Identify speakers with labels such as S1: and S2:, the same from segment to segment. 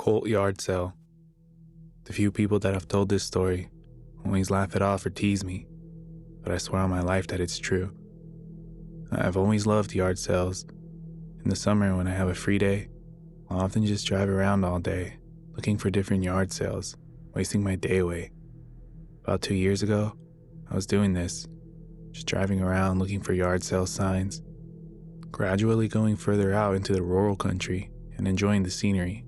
S1: Cult yard sale. The few people that have told this story always laugh it off or tease me, but I swear on my life that it's true. I've always loved yard sales. In the summer when I have a free day, I'll often just drive around all day, looking for different yard sales, wasting my day away. About 2 years ago, I was doing this, just driving around looking for yard sale signs, gradually going further out into the rural country and enjoying the scenery,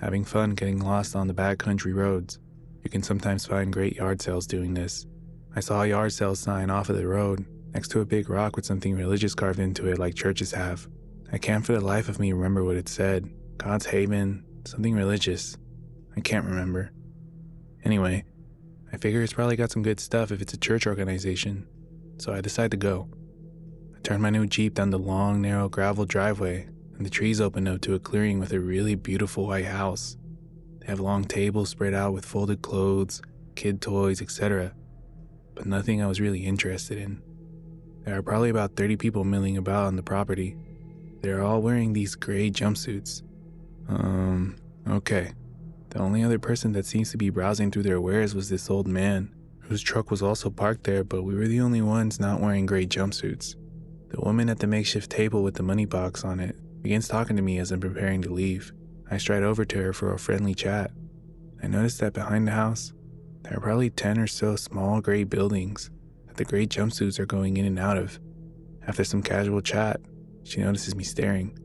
S1: having fun getting lost on the backcountry roads. You can sometimes find great yard sales doing this. I saw a yard sale sign off of the road, next to a big rock with something religious carved into it like churches have. I can't for the life of me remember what it said. God's Haven, something religious. I can't remember. Anyway, I figure it's probably got some good stuff if it's a church organization, so I decide to go. I turn my new Jeep down the long, narrow gravel driveway, and the trees open up to a clearing with a really beautiful white house. They have long tables spread out with folded clothes, kid toys, etc., but nothing I was really interested in. There are probably about 30 people milling about on the property. They're all wearing these gray jumpsuits. Okay. The only other person that seems to be browsing through their wares was this old man, whose truck was also parked there, but we were the only ones not wearing gray jumpsuits. The woman at the makeshift table with the money box on it begins talking to me as I'm preparing to leave. I stride over to her for a friendly chat. I noticed that behind the house, there are probably 10 or so small gray buildings that the gray jumpsuits are going in and out of. After some casual chat, she notices me staring.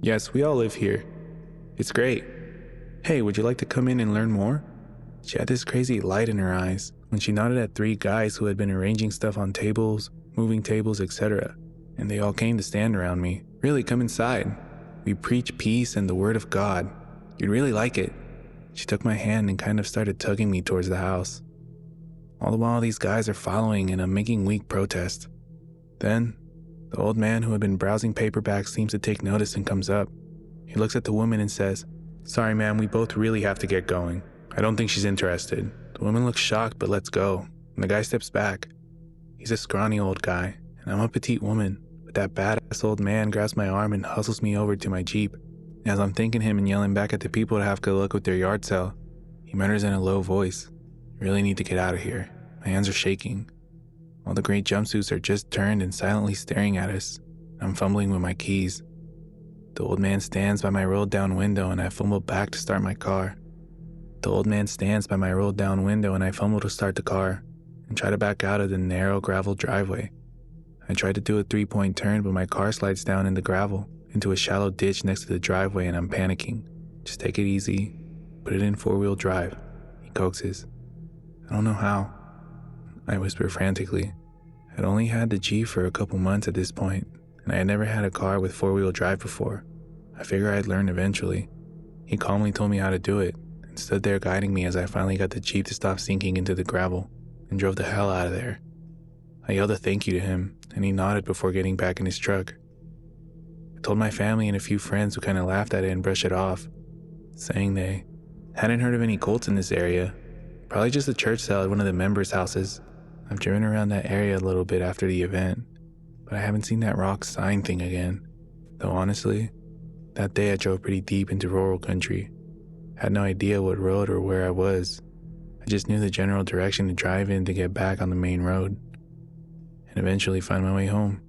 S1: Yes, we all live here. It's great. Hey, would you like to come in and learn more? She had this crazy light in her eyes when she nodded at 3 guys who had been arranging stuff on tables, moving tables, etc., and they all came to stand around me. Really, come inside. We preach peace and the word of God. You'd really like it. She took my hand and kind of started tugging me towards the house. All the while these guys are following and I'm making weak protest. Then, the old man who had been browsing paperbacks seems to take notice and comes up. He looks at the woman and says, "Sorry ma'am, we both really have to get going. I don't think she's interested." The woman looks shocked but lets go, and the guy steps back. He's a scrawny old guy, and I'm a petite woman, but that badass old man grabs my arm and hustles me over to my Jeep. As I'm thanking him and yelling back at the people to have good luck with their yard sale, he mutters in a low voice, "You really need to get out of here." My hands are shaking. All the great jumpsuits are just turned and silently staring at us. I'm fumbling with my keys. The old man stands by my rolled down window and I fumble back to start my car. The old man stands by my rolled down window and I fumble to start the car and try to back out of the narrow gravel driveway. I try to do a 3-point turn, but my car slides down in the gravel into a shallow ditch next to the driveway and I'm panicking. "Just take it easy. Put it in 4-wheel drive," he coaxes. "I don't know how," I whisper frantically. I'd only had the Jeep for a couple months at this point, and I had never had a car with 4-wheel drive before. I figure I'd learn eventually. He calmly told me how to do it and stood there guiding me as I finally got the Jeep to stop sinking into the gravel and drove the hell out of there. I yelled a thank you to him, and he nodded before getting back in his truck. I told my family and a few friends who kind of laughed at it and brushed it off, saying they hadn't heard of any cults in this area, probably just a church sale at one of the members' houses. I've driven around that area a little bit after the event, but I haven't seen that rock sign thing again. Though honestly, that day I drove pretty deep into rural country. I had no idea what road or where I was. I just knew the general direction to drive in to get back on the main road, and eventually find my way home.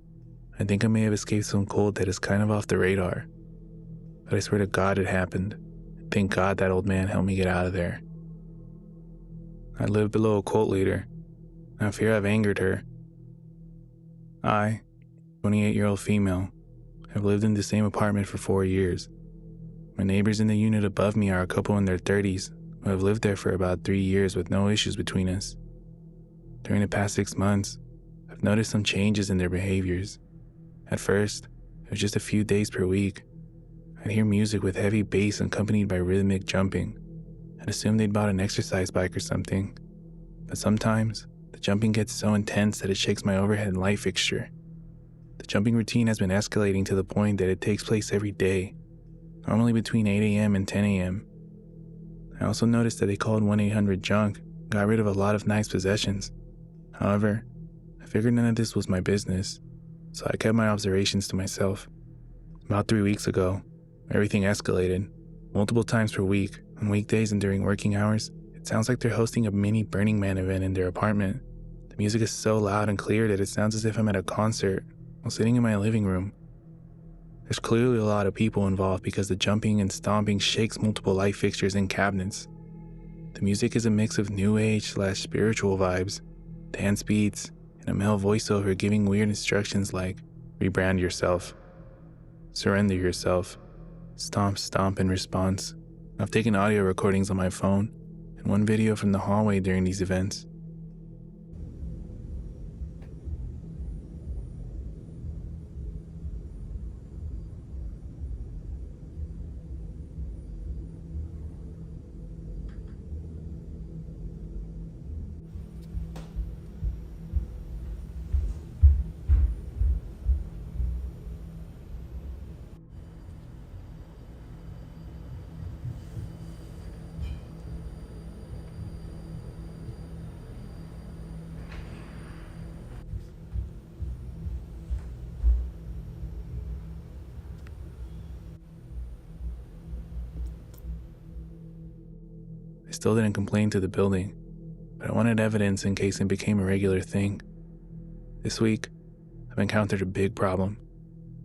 S1: I think I may have escaped some cult that is kind of off the radar, but I swear to God it happened. Thank God that old man helped me get out of there. I live below a cult leader. I fear I've angered her. I, 28-year-old female, have lived in the same apartment for 4 years. My neighbors in the unit above me are a couple in their 30s who have lived there for about 3 years with no issues between us. During the past 6 months, I've noticed some changes in their behaviors. At first, it was just a few days per week. I'd hear music with heavy bass accompanied by rhythmic jumping. I'd assume they'd bought an exercise bike or something. But sometimes, the jumping gets so intense that it shakes my overhead light fixture. The jumping routine has been escalating to the point that it takes place every day, normally between 8 a.m. and 10 a.m. I also noticed that they called 1-800-JUNK, got rid of a lot of nice possessions. However, I figured none of this was my business, so I kept my observations to myself. About 3 weeks ago, everything escalated. Multiple times per week, on weekdays and during working hours, it sounds like they're hosting a mini Burning Man event in their apartment. The music is so loud and clear that it sounds as if I'm at a concert while sitting in my living room. There's clearly a lot of people involved because the jumping and stomping shakes multiple light fixtures and cabinets. The music is a mix of new age/spiritual vibes, dance beats, and a male voiceover giving weird instructions like rebrand yourself, surrender yourself, stomp stomp in response. I've taken audio recordings on my phone and one video from the hallway during these events. I still didn't complain to the building, but I wanted evidence in case it became a regular thing. This week, I've encountered a big problem.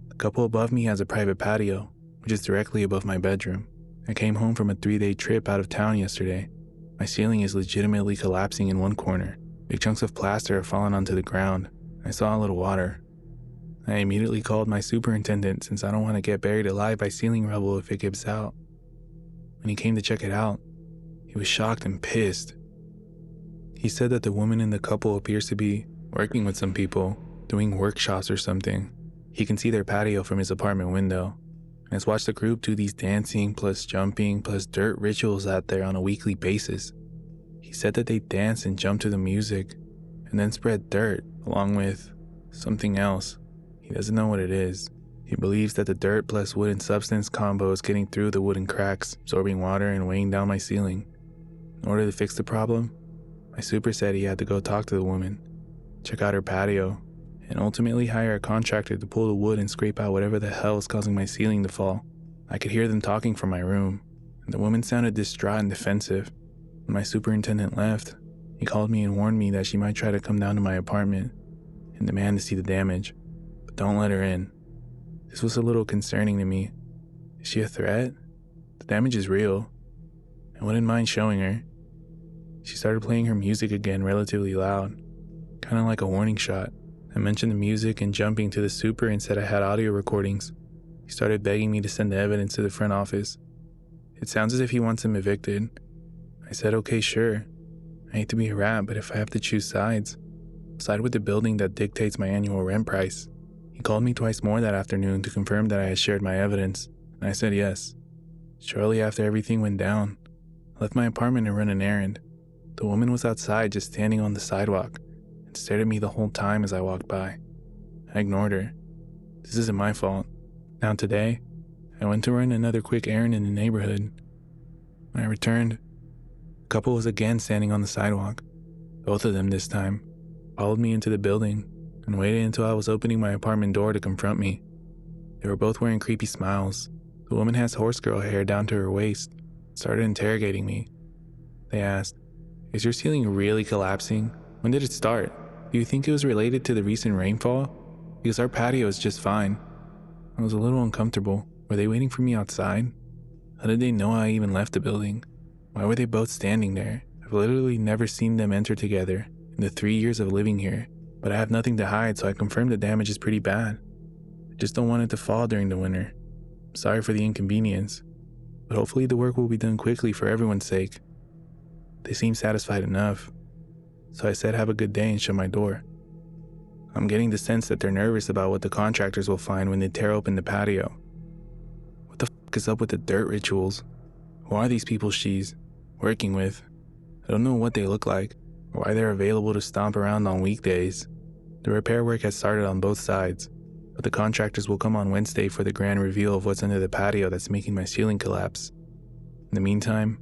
S1: The couple above me has a private patio, which is directly above my bedroom. I came home from a 3-day trip out of town yesterday. My ceiling is legitimately collapsing in one corner. Big chunks of plaster have fallen onto the ground. I saw a little water. I immediately called my superintendent since I don't want to get buried alive by ceiling rubble if it gives out. When he came to check it out, he was shocked and pissed. He said that the woman in the couple appears to be working with some people, doing workshops or something. He can see their patio from his apartment window, and has watched the group do these dancing plus jumping plus dirt rituals out there on a weekly basis. He said that they dance and jump to the music, and then spread dirt along with something else. He doesn't know what it is. He believes that the dirt plus wooden substance combo is getting through the wooden cracks, absorbing water and weighing down my ceiling. In order to fix the problem, my super said he had to go talk to the woman, check out her patio, and ultimately hire a contractor to pull the wood and scrape out whatever the hell is causing my ceiling to fall. I could hear them talking from my room, and the woman sounded distraught and defensive. When my superintendent left, he called me and warned me that she might try to come down to my apartment and demand to see the damage, but don't let her in. This was a little concerning to me. Is she a threat? The damage is real. I wouldn't mind showing her. She started playing her music again relatively loud, kind of like a warning shot. I mentioned the music and jumping to the super and said I had audio recordings. He started begging me to send the evidence to the front office. It sounds as if he wants him evicted. I said okay, sure. I hate to be a rat, but if I have to choose sides, I'll side with the building that dictates my annual rent price. He called me twice more that afternoon to confirm that I had shared my evidence, and I said yes. Shortly after everything went down, I left my apartment to run an errand. The woman was outside just standing on the sidewalk and stared at me the whole time as I walked by. I ignored her. This isn't my fault. Now today, I went to run another quick errand in the neighborhood. When I returned, the couple was again standing on the sidewalk. Both of them this time followed me into the building and waited until I was opening my apartment door to confront me. They were both wearing creepy smiles. The woman has horse girl hair down to her waist, started interrogating me. They asked, "Is your ceiling really collapsing? When did it start? Do you think it was related to the recent rainfall? Because our patio is just fine." I was a little uncomfortable. Were they waiting for me outside? How did they know I even left the building? Why were they both standing there? I've literally never seen them enter together in the 3 years of living here, but I have nothing to hide, so I confirmed the damage is pretty bad. I just don't want it to fall during the winter. I'm sorry for the inconvenience, but hopefully the work will be done quickly for everyone's sake. They seemed satisfied enough, so I said have a good day and shut my door. I'm getting the sense that they're nervous about what the contractors will find when they tear open the patio. What the fuck is up with the dirt rituals? Who are these people she's working with? I don't know what they look like, or why they're available to stomp around on weekdays. The repair work has started on both sides, but the contractors will come on Wednesday for the grand reveal of what's under the patio that's making my ceiling collapse. In the meantime,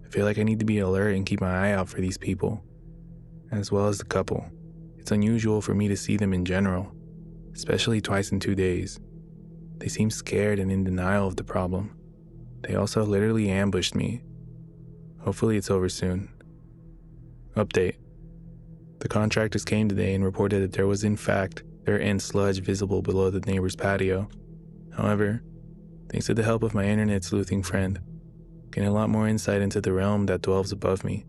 S1: I feel like I need to be alert and keep my eye out for these people, as well as the couple. It's unusual for me to see them in general, especially twice in 2 days. They seem scared and in denial of the problem. They also literally ambushed me. Hopefully it's over soon. Update. The contractors came today and reported that there was in fact dirt and sludge visible below the neighbor's patio. However, thanks to the help of my internet sleuthing friend, getting a lot more insight into the realm that dwells above me.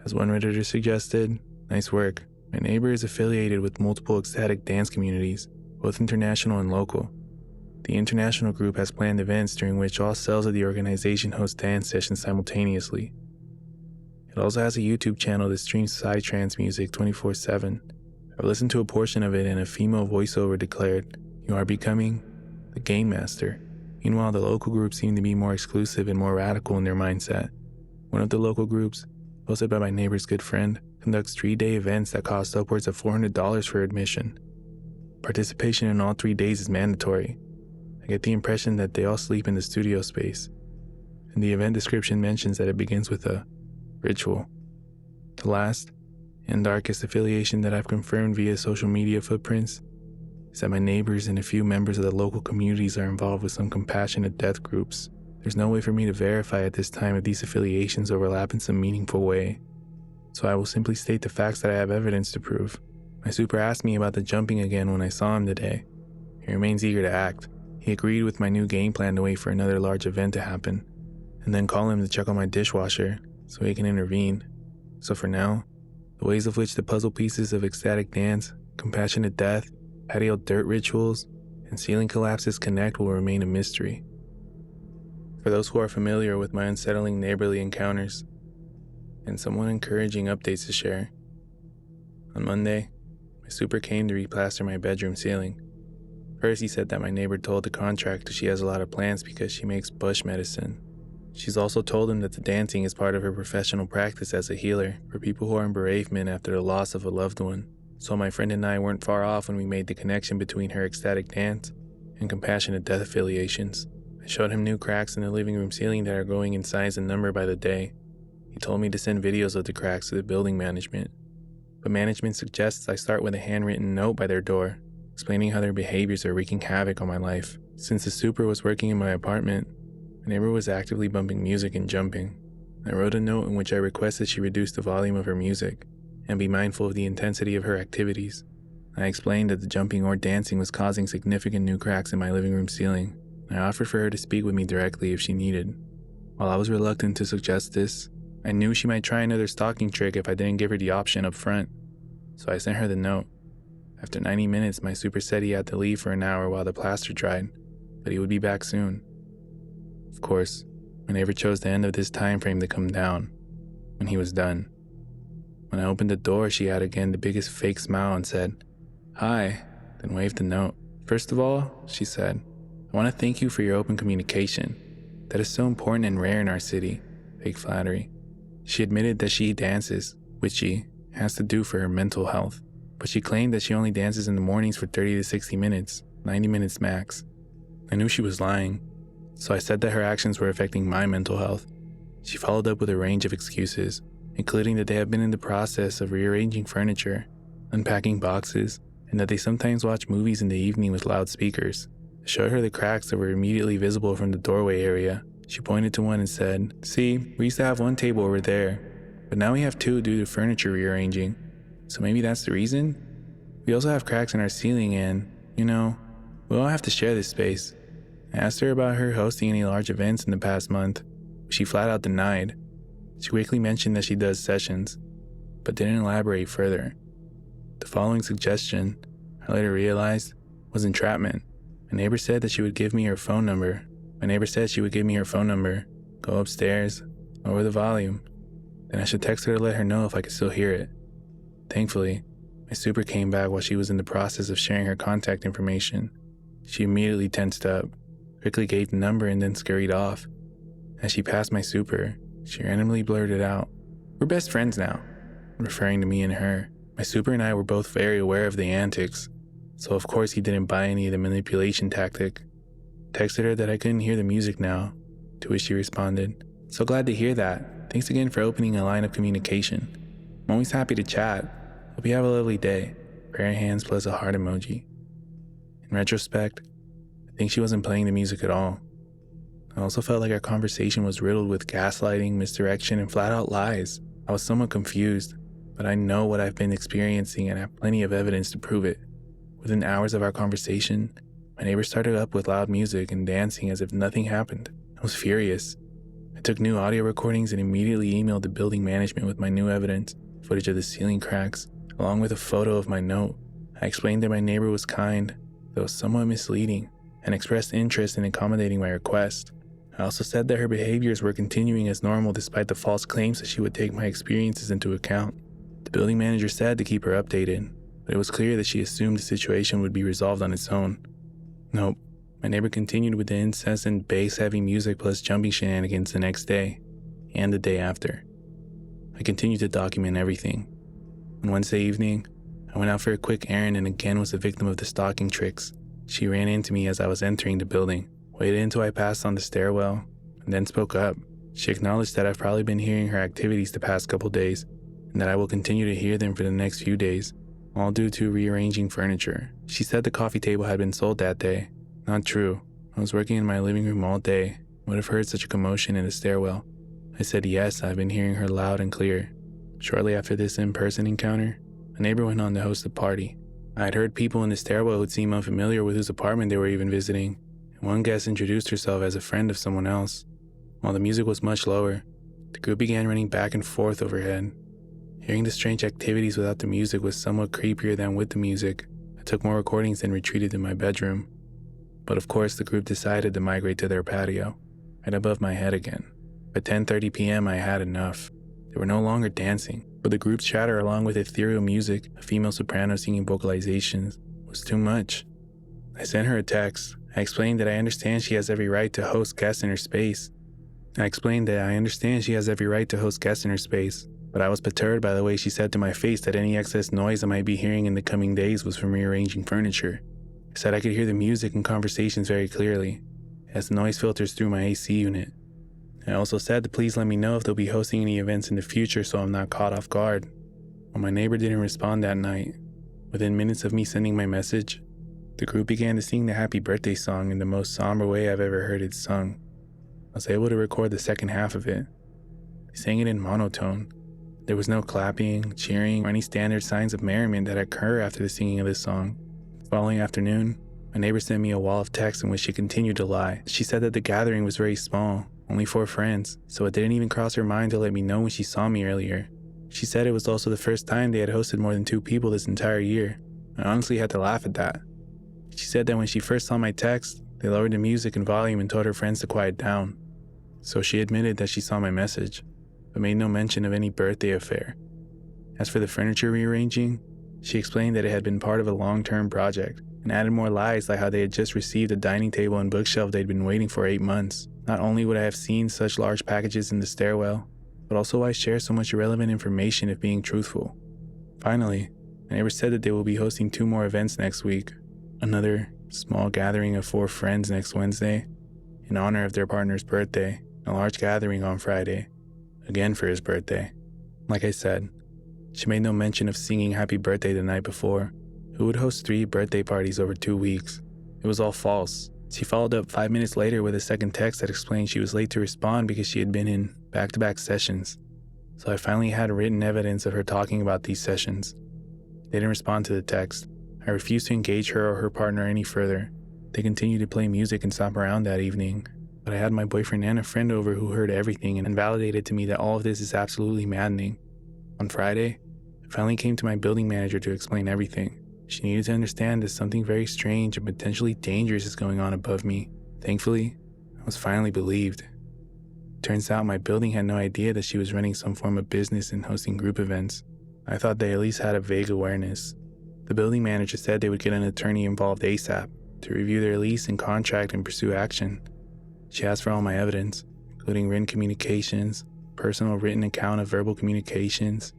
S1: As one Redditor suggested, nice work. My neighbor is affiliated with multiple ecstatic dance communities, both international and local. The international group has planned events during which all cells of the organization host dance sessions simultaneously. It also has a YouTube channel that streams psytrance music 24/7. I've listened to a portion of it and a female voiceover declared, "You are becoming the game master." Meanwhile, the local groups seem to be more exclusive and more radical in their mindset. One of the local groups, hosted by my neighbor's good friend, conducts 3-day events that cost upwards of $400 for admission. Participation in all 3 days is mandatory. I get the impression that they all sleep in the studio space, and the event description mentions that it begins with a ritual. The last and darkest affiliation that I've confirmed via social media footprints is that my neighbors and a few members of the local communities are involved with some compassionate death groups. There's no way for me to verify at this time if these affiliations overlap in some meaningful way, so I will simply state the facts that I have evidence to prove. My super asked me about the jumping again when I saw him today. He remains eager to act. He agreed with my new game plan to wait for another large event to happen, and then call him to check on my dishwasher so he can intervene. So for now, the ways of which the puzzle pieces of ecstatic dance, compassionate death, patio dirt rituals, and ceiling collapses connect will remain a mystery. For those who are familiar with my unsettling neighborly encounters, and somewhat encouraging updates to share, on Monday, my super came to replaster my bedroom ceiling. First, he said that my neighbor told the contractor she has a lot of plants because she makes bush medicine. She's also told him that the dancing is part of her professional practice as a healer for people who are in bereavement after the loss of a loved one. So my friend and I weren't far off when we made the connection between her ecstatic dance and compassionate death affiliations. I showed him new cracks in the living room ceiling that are growing in size and number by the day. He told me to send videos of the cracks to the building management, but management suggests I start with a handwritten note by their door, explaining how their behaviors are wreaking havoc on my life. Since the super was working in my apartment, my neighbor was actively bumping music and jumping. I wrote a note in which I requested she reduce the volume of her music and be mindful of the intensity of her activities. I explained that the jumping or dancing was causing significant new cracks in my living room ceiling. I offered for her to speak with me directly if she needed. While I was reluctant to suggest this, I knew she might try another stalking trick if I didn't give her the option up front, so I sent her the note. After 90 minutes, my super said he had to leave for an hour while the plaster dried, but he would be back soon. Of course, my neighbor chose the end of this time frame to come down, when he was done. When I opened the door, she had again the biggest fake smile and said, "Hi," then waved the note. "First of all," she said, "I want to thank you for your open communication. That is so important and rare in our city." Fake flattery. She admitted that she dances, which she has to do for her mental health, but she claimed that she only dances in the mornings for 30 to 60 minutes, 90 minutes max. I knew she was lying, so I said that her actions were affecting my mental health. She followed up with a range of excuses, including that they have been in the process of rearranging furniture, unpacking boxes, and that they sometimes watch movies in the evening with loudspeakers. I showed her the cracks that were immediately visible from the doorway area. She pointed to one and said, "See, we used to have one table over there, but now we have two due to furniture rearranging. So maybe that's the reason? We also have cracks in our ceiling and, we all have to share this space." I asked her about her hosting any large events in the past month, but she flat out denied. She quickly mentioned that she does sessions, but didn't elaborate further. The following suggestion, I later realized, was entrapment. My neighbor said she would give me her phone number. Go upstairs, lower the volume, then I should text her to let her know if I could still hear it. Thankfully, my super came back while she was in the process of sharing her contact information. She immediately tensed up, quickly gave the number and then scurried off. As she passed my super, she randomly blurted out, "We're best friends now," referring to me and her. My super and I were both very aware of the antics, so of course he didn't buy any of the manipulation tactic. Texted her that I couldn't hear the music now, to which she responded, "So glad to hear that. Thanks again for opening a line of communication. I'm always happy to chat. Hope you have a lovely day." Prayer hands plus a heart emoji. In retrospect, I think she wasn't playing the music at all. I also felt like our conversation was riddled with gaslighting, misdirection, and flat-out lies. I was somewhat confused, but I know what I've been experiencing and have plenty of evidence to prove it. Within hours of our conversation, my neighbor started up with loud music and dancing as if nothing happened. I was furious. I took new audio recordings and immediately emailed the building management with my new evidence, footage of the ceiling cracks, along with a photo of my note. I explained that my neighbor was kind, though somewhat misleading, and expressed interest in accommodating my request. I also said that her behaviors were continuing as normal despite the false claims that she would take my experiences into account. The building manager said to keep her updated, but it was clear that she assumed the situation would be resolved on its own. Nope. My neighbor continued with the incessant bass-heavy music plus jumping shenanigans the next day, and the day after. I continued to document everything. On Wednesday evening, I went out for a quick errand and again was the victim of the stalking tricks. She ran into me as I was entering the building, waited until I passed on the stairwell, and then spoke up. She acknowledged that I've probably been hearing her activities the past couple days, and that I will continue to hear them for the next few days, all due to rearranging furniture. She said the coffee table had been sold that day. Not true. I was working in my living room all day. Would have heard such a commotion in the stairwell. I said yes, I've been hearing her loud and clear. Shortly after this in-person encounter, a neighbor went on to host a party. I had heard people in the stairwell who'd seem unfamiliar with whose apartment they were even visiting, and one guest introduced herself as a friend of someone else. While the music was much lower, the group began running back and forth overhead. Hearing the strange activities without the music was somewhat creepier than with the music. I took more recordings and retreated to my bedroom. But of course, the group decided to migrate to their patio, right above my head again. By 10:30 p.m., I had enough. They were no longer dancing, but the group's chatter along with ethereal music, a female soprano singing vocalizations, was too much. I sent her a text. I explained that I understand she has every right to host guests in her space. But I was perturbed by the way she said to my face that any excess noise I might be hearing in the coming days was from rearranging furniture. I said I could hear the music and conversations very clearly, as the noise filters through my AC unit. I also said to please let me know if they'll be hosting any events in the future so I'm not caught off guard. When my neighbor didn't respond that night, within minutes of me sending my message, the group began to sing the happy birthday song in the most somber way I've ever heard it sung. I was able to record the second half of it. They sang it in monotone. There was no clapping, cheering, or any standard signs of merriment that occur after the singing of this song. The following afternoon, my neighbor sent me a wall of text in which she continued to lie. She said that the gathering was very small, only 4 friends, so it didn't even cross her mind to let me know when she saw me earlier. She said it was also the first time they had hosted more than 2 people this entire year. I honestly had to laugh at that. She said that when she first saw my text, they lowered the music and volume and told her friends to quiet down. So she admitted that she saw my message, but made no mention of any birthday affair. As for the furniture rearranging, she explained that it had been part of a long-term project, and added more lies like how they had just received a dining table and bookshelf they'd been waiting for 8 months. Not only would I have seen such large packages in the stairwell, but also why share so much irrelevant information if being truthful. Finally, my neighbor said that they will be hosting 2 more events next week. Another small gathering of 4 friends next Wednesday, in honor of their partner's birthday, and a large gathering on Friday, again for his birthday. Like I said, she made no mention of singing happy birthday the night before. Who would host 3 birthday parties over 2 weeks? It was all false. She followed up 5 minutes later with a second text that explained she was late to respond because she had been in back-to-back sessions. So I finally had written evidence of her talking about these sessions. They didn't respond to the text. I refused to engage her or her partner any further. They continued to play music and stop around that evening. But I had my boyfriend and a friend over who heard everything and validated to me that all of this is absolutely maddening. On Friday, I finally came to my building manager to explain everything. She needed to understand that something very strange and potentially dangerous is going on above me. Thankfully, I was finally believed. Turns out my building had no idea that she was running some form of business and hosting group events. I thought they at least had a vague awareness. The building manager said they would get an attorney involved ASAP to review their lease and contract and pursue action. She asked for all my evidence, including written communications, personal written account of verbal communications,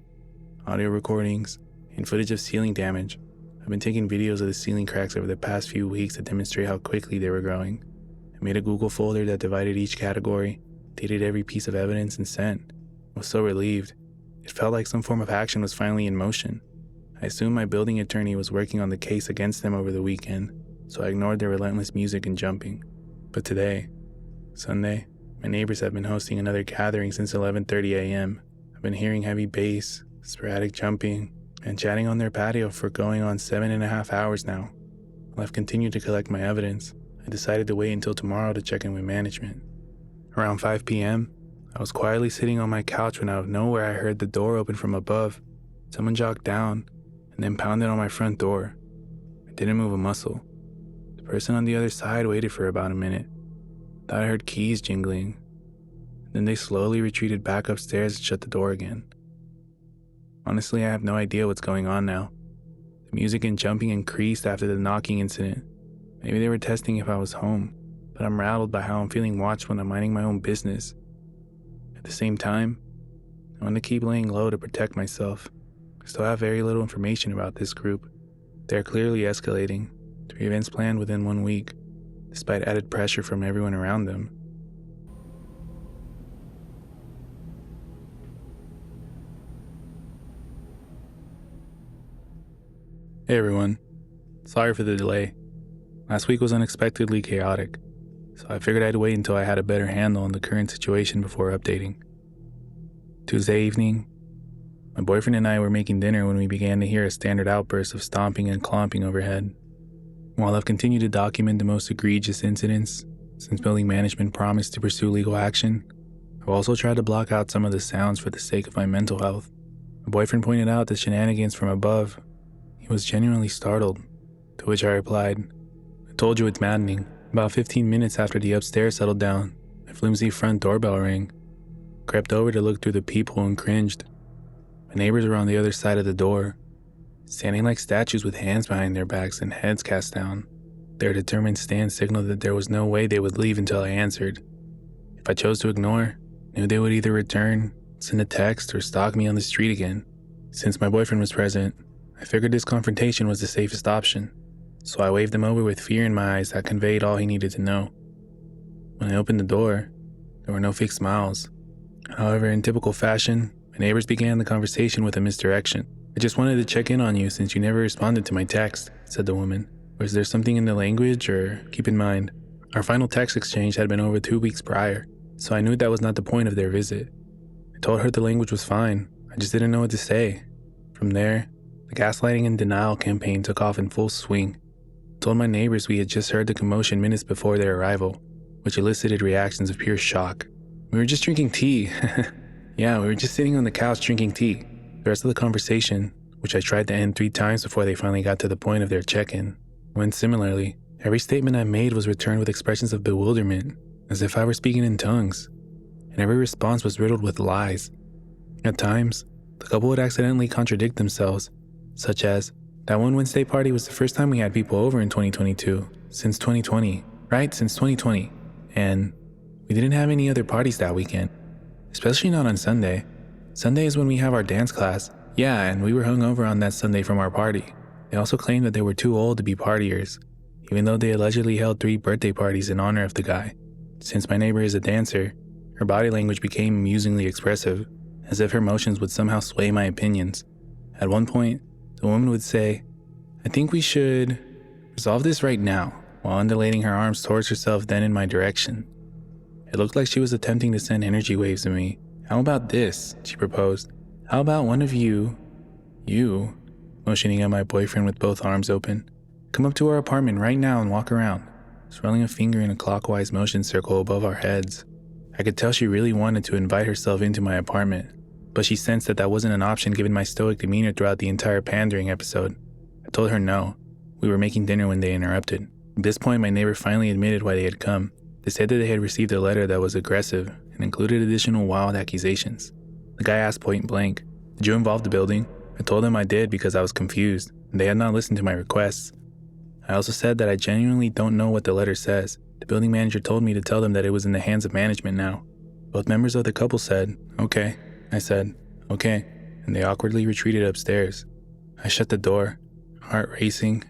S1: audio recordings, and footage of ceiling damage. I've been taking videos of the ceiling cracks over the past few weeks to demonstrate how quickly they were growing. I made a Google folder that divided each category, dated every piece of evidence, and sent. I was so relieved. It felt like some form of action was finally in motion. I assumed my building attorney was working on the case against them over the weekend, so I ignored their relentless music and jumping. But today, Sunday, my neighbors have been hosting another gathering since 11:30 a.m. I've been hearing heavy bass, sporadic jumping, and chatting on their patio for going on 7.5 hours now. While I've continued to collect my evidence, I decided to wait until tomorrow to check in with management. Around 5 p.m., I was quietly sitting on my couch when out of nowhere I heard the door open from above. Someone jogged down and then pounded on my front door. I didn't move a muscle. The person on the other side waited for about a minute. Thought I heard keys jingling. Then they slowly retreated back upstairs and shut the door again. Honestly, I have no idea what's going on now. The music and jumping increased after the knocking incident. Maybe they were testing if I was home, but I'm rattled by how I'm feeling watched when I'm minding my own business. At the same time, I want to keep laying low to protect myself. I still have very little information about this group. They're clearly escalating. 3 events planned within 1 week, despite added pressure from everyone around them. Hey everyone, sorry for the delay. Last week was unexpectedly chaotic, so I figured I'd wait until I had a better handle on the current situation before updating. Tuesday evening, my boyfriend and I were making dinner when we began to hear a standard outburst of stomping and clomping overhead. While I've continued to document the most egregious incidents since building management promised to pursue legal action, I've also tried to block out some of the sounds for the sake of my mental health. My boyfriend pointed out the shenanigans from above. He was genuinely startled, to which I replied, "I told you it's maddening." About 15 minutes after the upstairs settled down, my flimsy front doorbell rang. I crept over to look through the peephole and cringed. My neighbors were on the other side of the door, standing like statues with hands behind their backs and heads cast down. Their determined stance signaled that there was no way they would leave until I answered. If I chose to ignore, I knew they would either return, send a text, or stalk me on the street again. Since my boyfriend was present, I figured this confrontation was the safest option, so I waved him over with fear in my eyes that conveyed all he needed to know. When I opened the door, there were no fake smiles. However, in typical fashion, my neighbors began the conversation with a misdirection. "I just wanted to check in on you since you never responded to my text," said the woman. "Was there something in the language, or keep in mind, our final text exchange had been over 2 weeks prior, so I knew that was not the point of their visit. I told her the language was fine, I just didn't know what to say." From there, the gaslighting and denial campaign took off in full swing. I told my neighbors we had just heard the commotion minutes before their arrival, which elicited reactions of pure shock. "We were just drinking tea." "Yeah, we were just sitting on the couch drinking tea." The rest of the conversation, which I tried to end 3 times before they finally got to the point of their check-in, went similarly. Every statement I made was returned with expressions of bewilderment, as if I were speaking in tongues, and every response was riddled with lies. At times, the couple would accidentally contradict themselves, such as, "That one Wednesday party was the first time we had people over in 2022, since 2020, right? Since 2020. And we didn't have any other parties that weekend, especially not on Sunday. Sunday is when we have our dance class. Yeah, and we were hungover on that Sunday from our party." They also claimed that they were too old to be partiers, even though they allegedly held 3 birthday parties in honor of the guy. Since my neighbor is a dancer, her body language became amusingly expressive, as if her motions would somehow sway my opinions. At one point, the woman would say, "I think we should resolve this right now," while undulating her arms towards herself then in my direction. It looked like she was attempting to send energy waves to me. "How about this?" she proposed. "How about one of you, motioning at my boyfriend with both arms open, "come up to our apartment right now and walk around," swirling a finger in a clockwise motion circle above our heads. I could tell she really wanted to invite herself into my apartment, but she sensed that wasn't an option given my stoic demeanor throughout the entire pandering episode. I told her no. We were making dinner when they interrupted. At this point, my neighbor finally admitted why they had come. They said that they had received a letter that was aggressive and included additional wild accusations. The guy asked point blank, "Did you involve the building?" I told them I did because I was confused, and they had not listened to my requests. I also said that I genuinely don't know what the letter says. The building manager told me to tell them that it was in the hands of management now. Both members of the couple said, "Okay." I said, "Okay," and they awkwardly retreated upstairs. I shut the door, heart racing.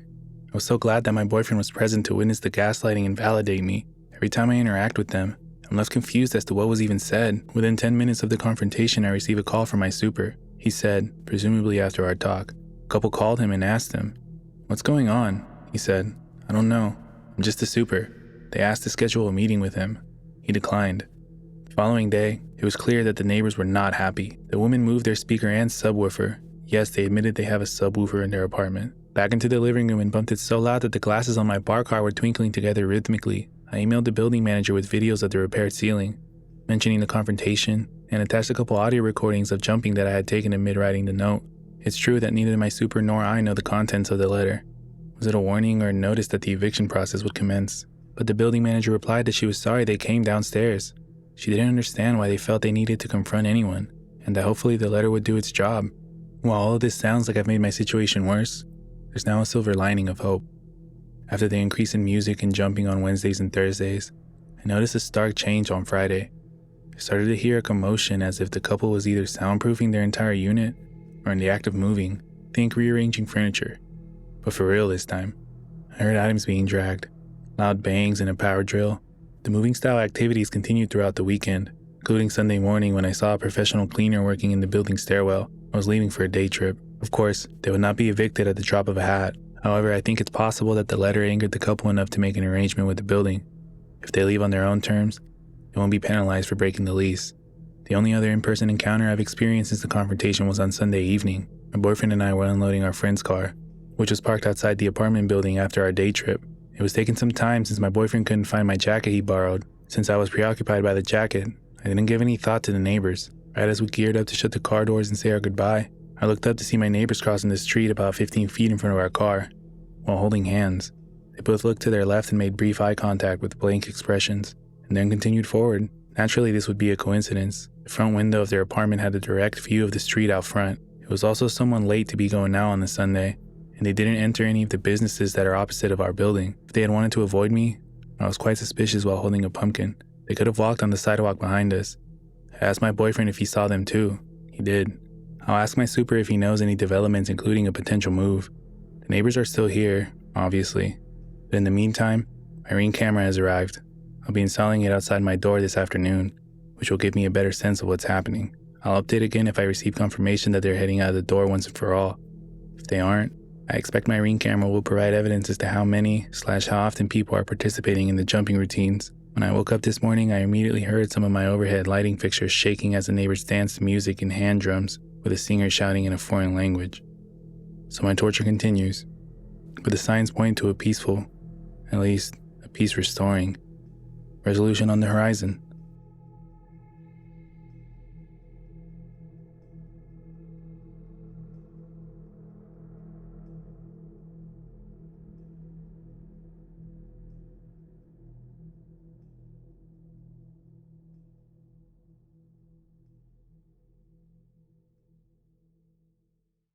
S1: I was so glad that my boyfriend was present to witness the gaslighting and validate me. Every time I interact with them, I'm left confused as to what was even said. Within 10 minutes of the confrontation, I receive a call from my super. He said, presumably after our talk. The couple called him and asked him, "What's going on?" He said, "I don't know. I'm just a super." They asked to schedule a meeting with him. He declined. The following day, it was clear that the neighbors were not happy. The woman moved their speaker and subwoofer. Yes, they admitted they have a subwoofer in their apartment. Back into the living room and bumped it so loud that the glasses on my bar car were twinkling together rhythmically. I emailed the building manager with videos of the repaired ceiling, mentioning the confrontation, and attached a couple audio recordings of jumping that I had taken amid writing the note. It's true that neither my super nor I know the contents of the letter. Was it a warning or a notice that the eviction process would commence? But the building manager replied that she was sorry they came downstairs. She didn't understand why they felt they needed to confront anyone, and that hopefully the letter would do its job. While all of this sounds like I've made my situation worse, there's now a silver lining of hope. After the increase in music and jumping on Wednesdays and Thursdays, I noticed a stark change on Friday. I started to hear a commotion as if the couple was either soundproofing their entire unit or in the act of moving, think rearranging furniture. But for real this time. I heard items being dragged, loud bangs and a power drill. The moving style activities continued throughout the weekend, including Sunday morning when I saw a professional cleaner working in the building stairwell. I was leaving for a day trip. Of course, they would not be evicted at the drop of a hat. However, I think it's possible that the letter angered the couple enough to make an arrangement with the building. If they leave on their own terms, they won't be penalized for breaking the lease. The only other in-person encounter I've experienced since the confrontation was on Sunday evening. My boyfriend and I were unloading our friend's car, which was parked outside the apartment building after our day trip. It was taking some time since my boyfriend couldn't find my jacket he borrowed. Since I was preoccupied by the jacket, I didn't give any thought to the neighbors. Right as we geared up to shut the car doors and say our goodbye, I looked up to see my neighbors crossing the street about 15 feet in front of our car, while holding hands. They both looked to their left and made brief eye contact with blank expressions, and then continued forward. Naturally, this would be a coincidence. The front window of their apartment had a direct view of the street out front. It was also someone late to be going out on the Sunday, and they didn't enter any of the businesses that are opposite of our building. If they had wanted to avoid me, I was quite suspicious while holding a pumpkin. They could have walked on the sidewalk behind us. I asked my boyfriend if he saw them too. He did. I'll ask my super if he knows any developments, including a potential move. The neighbors are still here, obviously. But in the meantime, my Ring camera has arrived. I'll be installing it outside my door this afternoon, which will give me a better sense of what's happening. I'll update again if I receive confirmation that they're heading out of the door once and for all. If they aren't, I expect my Ring camera will provide evidence as to how many/how often people are participating in the jumping routines. When I woke up this morning, I immediately heard some of my overhead lighting fixtures shaking as the neighbors danced to music and hand drums, with a singer shouting in a foreign language. So my torture continues, but the signs point to a peaceful, at least a peace restoring, resolution on the horizon.